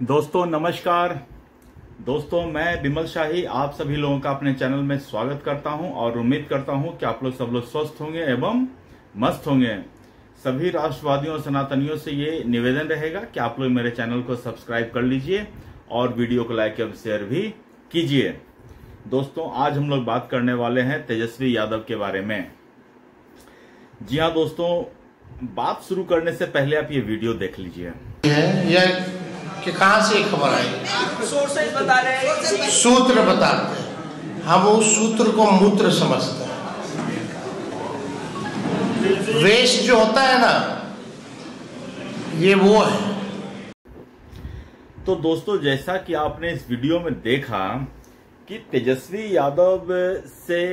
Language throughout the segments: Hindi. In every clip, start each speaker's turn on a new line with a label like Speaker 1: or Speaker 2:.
Speaker 1: दोस्तों नमस्कार। दोस्तों मैं विमल शाही आप सभी लोगों का अपने चैनल में स्वागत करता हूं और उम्मीद करता हूं कि आप लोग सब लोग स्वस्थ होंगे एवं मस्त होंगे। सभी राष्ट्रवादियों और सनातनियों से ये निवेदन रहेगा कि आप लोग मेरे चैनल को सब्सक्राइब कर लीजिए और वीडियो को लाइक एवं शेयर भी कीजिए। दोस्तों आज हम लोग बात करने वाले हैं तेजस्वी यादव के बारे में। जी हाँ दोस्तों, बात शुरू करने से पहले आप ये वीडियो देख लीजिए।
Speaker 2: कि कहां से खबर आई,
Speaker 3: सोर्सेज बता रहे हैं,
Speaker 2: सूत्र बताते हैं, हम उस सूत्र को मूत्र समझते हैं। वेस्ट जो होता है ना, ये वो है।
Speaker 1: तो दोस्तों जैसा कि आपने इस वीडियो में देखा कि तेजस्वी यादव से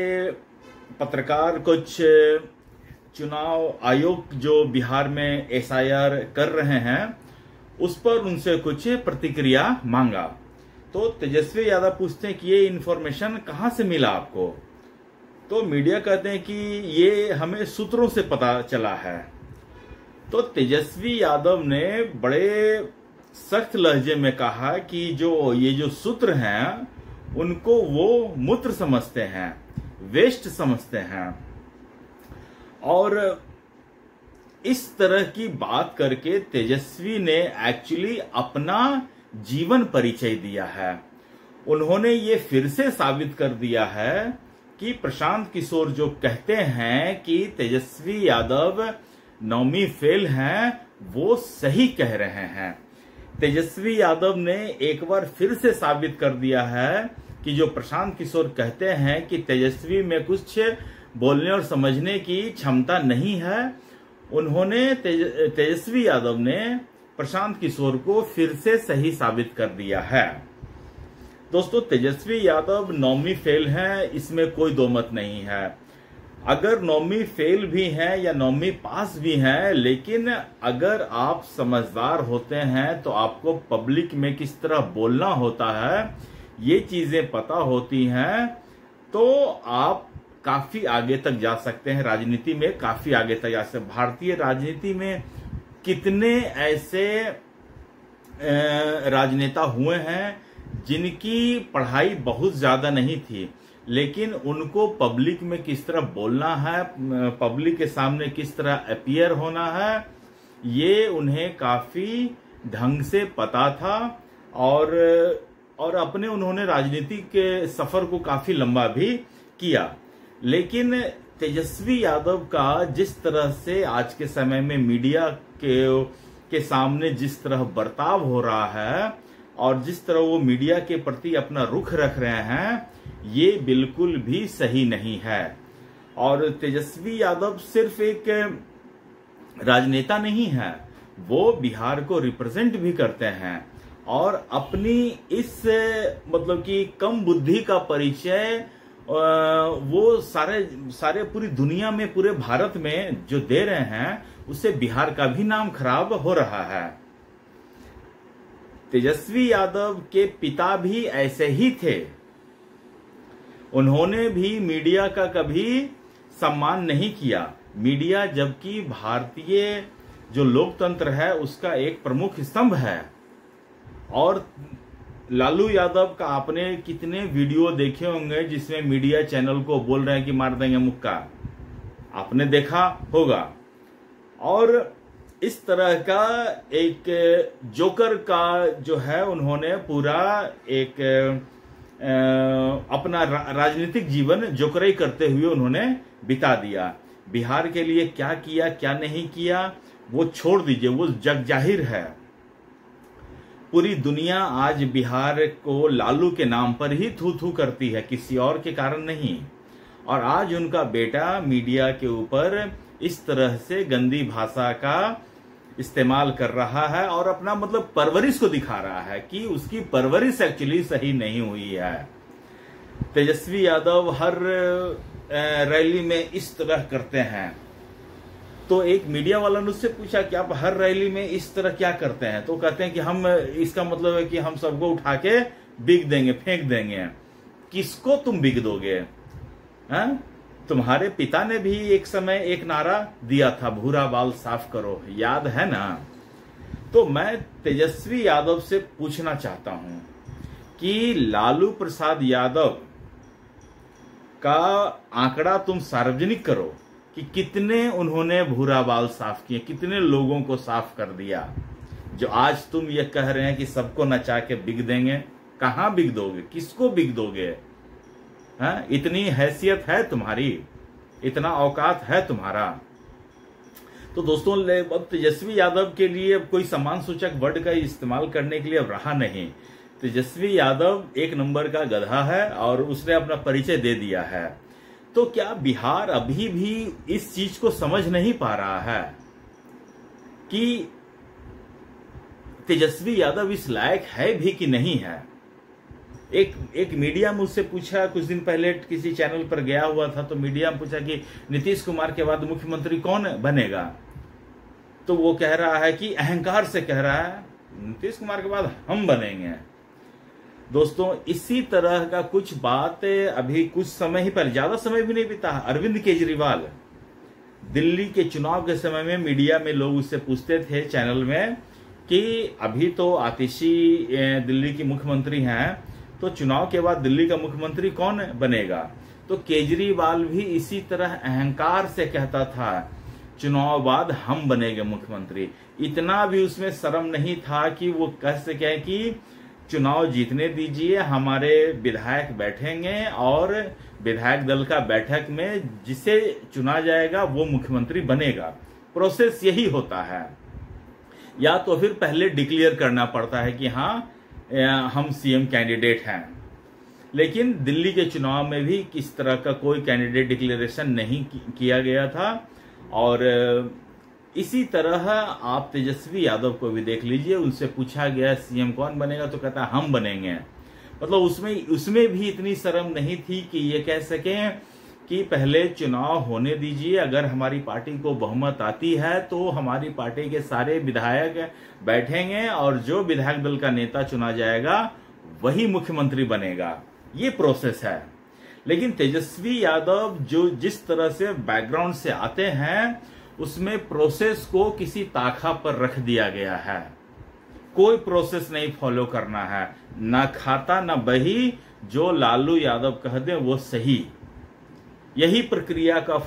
Speaker 1: पत्रकार कुछ चुनाव आयोग जो बिहार में एसआईआर कर रहे हैं उस पर उनसे कुछ प्रतिक्रिया मांगा। तो तेजस्वी यादव पूछते हैं कि ये इन्फॉर्मेशन कहां से मिला आपको। तो मीडिया कहते हैं कि ये हमें सूत्रों से पता चला है। तो तेजस्वी यादव ने बड़े सख्त लहजे में कहा कि ये जो सूत्र हैं उनको वो मूत्र समझते हैं, वेस्ट समझते हैं। और इस तरह की बात करके तेजस्वी ने एक्चुअली अपना जीवन परिचय दिया है। उन्होंने ये फिर से साबित कर दिया है कि प्रशांत किशोर जो कहते हैं कि तेजस्वी यादव नौवीं फेल हैं, वो सही कह रहे हैं। तेजस्वी यादव ने एक बार फिर से साबित कर दिया है कि जो प्रशांत किशोर कहते हैं कि तेजस्वी में कुछ बोलने और समझने की क्षमता नहीं है, उन्होंने तेजस्वी यादव ने प्रशांत किशोर को फिर से सही साबित कर दिया है। दोस्तों तेजस्वी यादव नौवीं फेल हैं, इसमें कोई दो मत नहीं है। अगर नौवीं फेल भी हैं या नौवीं पास भी हैं, लेकिन अगर आप समझदार होते हैं तो आपको पब्लिक में किस तरह बोलना होता है ये चीजें पता होती हैं, तो आप काफी आगे तक जा सकते हैं। राजनीति में काफी आगे तक जा सकते हैं। भारतीय राजनीति में कितने ऐसे राजनेता हुए हैं जिनकी पढ़ाई बहुत ज्यादा नहीं थी, लेकिन उनको पब्लिक में किस तरह बोलना है, पब्लिक के सामने किस तरह अपीयर होना है, ये उन्हें काफी ढंग से पता था। और अपने उन्होंने राजनीति के सफर को काफी लंबा भी किया। लेकिन तेजस्वी यादव का जिस तरह से आज के समय में मीडिया के सामने जिस तरह बर्ताव हो रहा है और जिस तरह वो मीडिया के प्रति अपना रुख रख रहे हैं, ये बिल्कुल भी सही नहीं है। और तेजस्वी यादव सिर्फ एक राजनेता नहीं है, वो बिहार को रिप्रेजेंट भी करते हैं और अपनी इस मतलब कि कम बुद्धि का परिचय वो सारे पूरी दुनिया में, पूरे भारत में जो दे रहे हैं, उससे बिहार का भी नाम खराब हो रहा है। तेजस्वी यादव के पिता भी ऐसे ही थे। उन्होंने भी मीडिया का कभी सम्मान नहीं किया। मीडिया जबकि भारतीय जो लोकतंत्र है उसका एक प्रमुख स्तंभ है। और लालू यादव का आपने कितने वीडियो देखे होंगे जिसमें मीडिया चैनल को बोल रहे हैं कि मार देंगे मुक्का, आपने देखा होगा। और इस तरह का एक जोकर का जो है, उन्होंने पूरा एक अपना राजनीतिक जीवन जोकराई करते हुए उन्होंने बिता दिया। बिहार के लिए क्या किया क्या नहीं किया वो छोड़ दीजिए, वो जग जाहिर है। पूरी दुनिया आज बिहार को लालू के नाम पर ही थू थू करती है, किसी और के कारण नहीं। और आज उनका बेटा मीडिया के ऊपर इस तरह से गंदी भाषा का इस्तेमाल कर रहा है और अपना मतलब परवरिश को दिखा रहा है कि उसकी परवरिश एक्चुअली सही नहीं हुई है। तेजस्वी यादव हर रैली में इस तरह करते हैं। तो एक मीडिया वाला ने उससे पूछा कि आप हर रैली में इस तरह क्या करते हैं, तो कहते हैं कि हम, इसका मतलब है कि हम सबको उठा के बिक देंगे, फेंक देंगे। किसको तुम बिक दोगे? तुम्हारे पिता ने भी एक समय एक नारा दिया था, भूरा बाल साफ करो, याद है ना? तो मैं तेजस्वी यादव से पूछना चाहता हूं कि लालू प्रसाद यादव का आंकड़ा तुम सार्वजनिक करो कि कितने उन्होंने भूरा बाल साफ किए, कितने लोगों को साफ कर दिया। जो आज तुम ये कह रहे हैं कि सबको नचा के बिक देंगे, कहां बिक दोगे, किसको बिक दोगे? हाँ, इतनी हैसियत है तुम्हारी, इतना औकात है तुम्हारा? तो दोस्तों, अब तेजस्वी यादव के लिए अब कोई सम्मान सूचक वर्ड का इस्तेमाल करने के लिए अब रहा नहीं। तेजस्वी यादव एक नंबर का गधा है और उसने अपना परिचय दे दिया है। तो क्या बिहार अभी भी इस चीज को समझ नहीं पा रहा है कि तेजस्वी यादव इस लायक है भी कि नहीं है? एक मीडिया में उससे पूछा, कुछ दिन पहले किसी चैनल पर गया हुआ था, तो मीडिया में पूछा कि नीतीश कुमार के बाद मुख्यमंत्री कौन बनेगा? तो वो कह रहा है कि अहंकार से कह रहा है नीतीश कुमार के बाद हम बनेंगे। दोस्तों, इसी तरह का कुछ बात अभी कुछ समय ही पहले, ज्यादा समय भी नहीं बीता, अरविंद केजरीवाल दिल्ली के चुनाव के समय में मीडिया में लोग उससे पूछते थे चैनल में कि अभी तो आतिशी दिल्ली की मुख्यमंत्री हैं, तो चुनाव के बाद दिल्ली का मुख्यमंत्री कौन बनेगा? तो केजरीवाल भी इसी तरह अहंकार से कहता था चुनाव बाद हम बनेंगे मुख्यमंत्री। इतना भी उसमें शर्म नहीं था कि वो कह सके कि चुनाव जीतने दीजिए, हमारे विधायक बैठेंगे और विधायक दल का बैठक में जिसे चुना जाएगा वो मुख्यमंत्री बनेगा। प्रोसेस यही होता है। या तो फिर पहले डिक्लेयर करना पड़ता है कि हाँ हम सीएम कैंडिडेट हैं, लेकिन दिल्ली के चुनाव में भी किस तरह का कोई कैंडिडेट डिक्लेरेशन नहीं किया गया था। और इसी तरह आप तेजस्वी यादव को भी देख लीजिए, उनसे पूछा गया सीएम कौन बनेगा तो कहता हम बनेंगे। मतलब उसमें भी इतनी शर्म नहीं थी कि ये कह सकें कि पहले चुनाव होने दीजिए, अगर हमारी पार्टी को बहुमत आती है तो हमारी पार्टी के सारे विधायक बैठेंगे और जो विधायक दल का नेता चुना जाएगा वही मुख्यमंत्री बनेगा। ये प्रोसेस है। लेकिन तेजस्वी यादव जो जिस तरह से बैकग्राउंड से आते हैं, उसमें प्रोसेस को किसी ताखा पर रख दिया गया है। कोई प्रोसेस नहीं फॉलो करना है, ना खाता ना बही, जो लालू यादव कह दे वो सही। यही प्रक्रिया का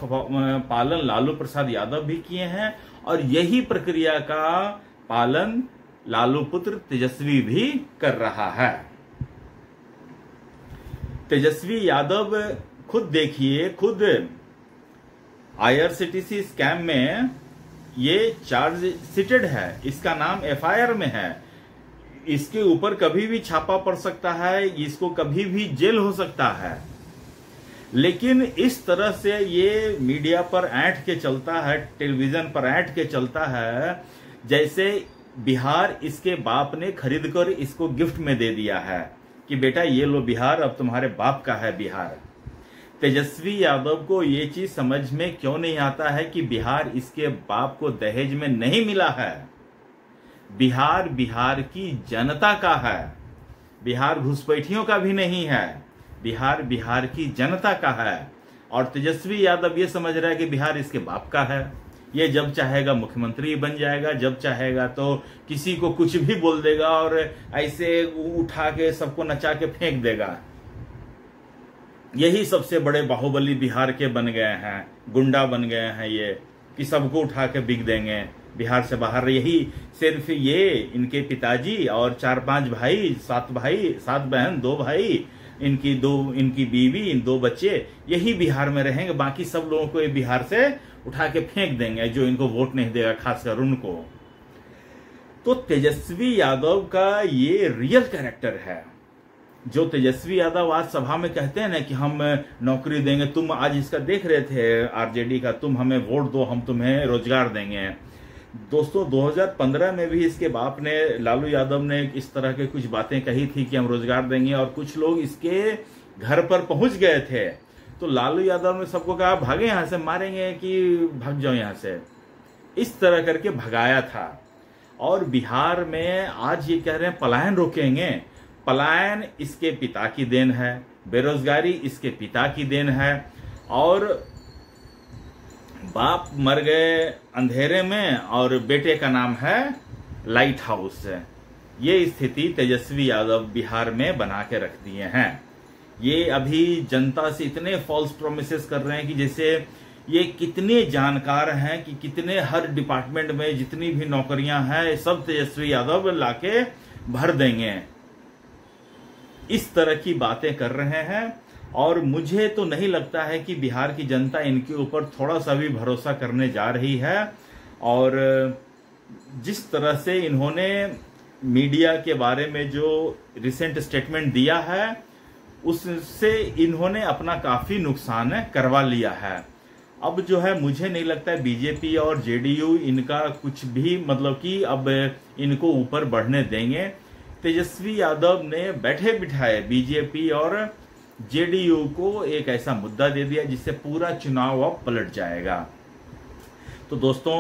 Speaker 1: पालन लालू प्रसाद यादव भी किए हैं और यही प्रक्रिया का पालन लालू पुत्र तेजस्वी भी कर रहा है। तेजस्वी यादव खुद देखिए, खुद IRCTC स्कैम में ये चार्ज सीटेड है, इसका नाम FIR में है, इसके ऊपर कभी भी छापा पड़ सकता है, इसको कभी भी जेल हो सकता है। लेकिन इस तरह से ये मीडिया पर ऐंठ के चलता है, टेलीविजन पर ऐंठ के चलता है जैसे बिहार इसके बाप ने खरीद कर इसको गिफ्ट में दे दिया है कि बेटा ये लो बिहार, अब तुम्हारे बाप का है बिहार। तेजस्वी यादव को ये चीज समझ में क्यों नहीं आता है कि बिहार इसके बाप को दहेज में नहीं मिला है। बिहार बिहार की जनता का है, बिहार घुसपैठियों का भी नहीं है, बिहार बिहार की जनता का है। और तेजस्वी यादव ये समझ रहा है कि बिहार इसके बाप का है, ये जब चाहेगा मुख्यमंत्री बन जाएगा, जब चाहेगा तो किसी को कुछ भी बोल देगा और ऐसे उठा के सबको नचा के फेंक देगा। यही सबसे बड़े बाहुबली बिहार के बन गए हैं, गुंडा बन गए हैं ये, कि सबको उठा के बिक देंगे बिहार से बाहर। यही सिर्फ ये इनके पिताजी और 4-5 भाई, 7 बहन, 2 भाई, इनकी बीवी, इन 2 बच्चे, यही बिहार में रहेंगे। बाकी सब लोगों को ये बिहार से उठा के फेंक देंगे जो इनको वोट नहीं देगा, खासकर उनको। तो तेजस्वी यादव का ये रियल कैरेक्टर है। जो तेजस्वी यादव आज सभा में कहते हैं ना कि हम नौकरी देंगे, तुम आज इसका देख रहे थे आरजेडी का, तुम हमें वोट दो, हम तुम्हें रोजगार देंगे। दोस्तों 2015 में भी इसके बाप ने, लालू यादव ने इस तरह के कुछ बातें कही थी कि हम रोजगार देंगे, और कुछ लोग इसके घर पर पहुंच गए थे। तो लालू यादव ने सबको कहा भागे यहां से, मारेंगे कि भाग जाओ यहां से, इस तरह करके भगाया था। और बिहार में आज ये कह रहे हैं पलायन रोकेंगे। पलायन इसके पिता की देन है, बेरोजगारी इसके पिता की देन है, और बाप मर गए अंधेरे में और बेटे का नाम है लाइट हाउस। ये स्थिति तेजस्वी यादव बिहार में बना के रख दिए हैं। ये अभी जनता से इतने फॉल्स प्रोमिसेस कर रहे हैं कि जैसे ये कितने जानकार हैं कि कितने हर डिपार्टमेंट में जितनी भी नौकरियां हैं सब तेजस्वी यादव लाके भर देंगे। इस तरह की बातें कर रहे हैं और मुझे तो नहीं लगता है कि बिहार की जनता इनके ऊपर थोड़ा सा भी भरोसा करने जा रही है। और जिस तरह से इन्होंने मीडिया के बारे में जो रिसेंट स्टेटमेंट दिया है उससे इन्होंने अपना काफी नुकसान करवा लिया है। अब जो है मुझे नहीं लगता है बीजेपी और जेडीयू इनका कुछ भी मतलब कि अब इनको ऊपर बढ़ने देंगे। तेजस्वी यादव ने बैठे बिठाए बीजेपी और जेडीयू को एक ऐसा मुद्दा दे दिया जिससे पूरा चुनाव अब पलट जाएगा। तो दोस्तों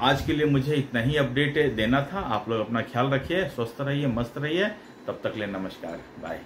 Speaker 1: आज के लिए मुझे इतना ही अपडेट देना था। आप लोग अपना ख्याल रखिए, स्वस्थ रहिए, मस्त रहिए। तब तक ले नमस्कार, बाय।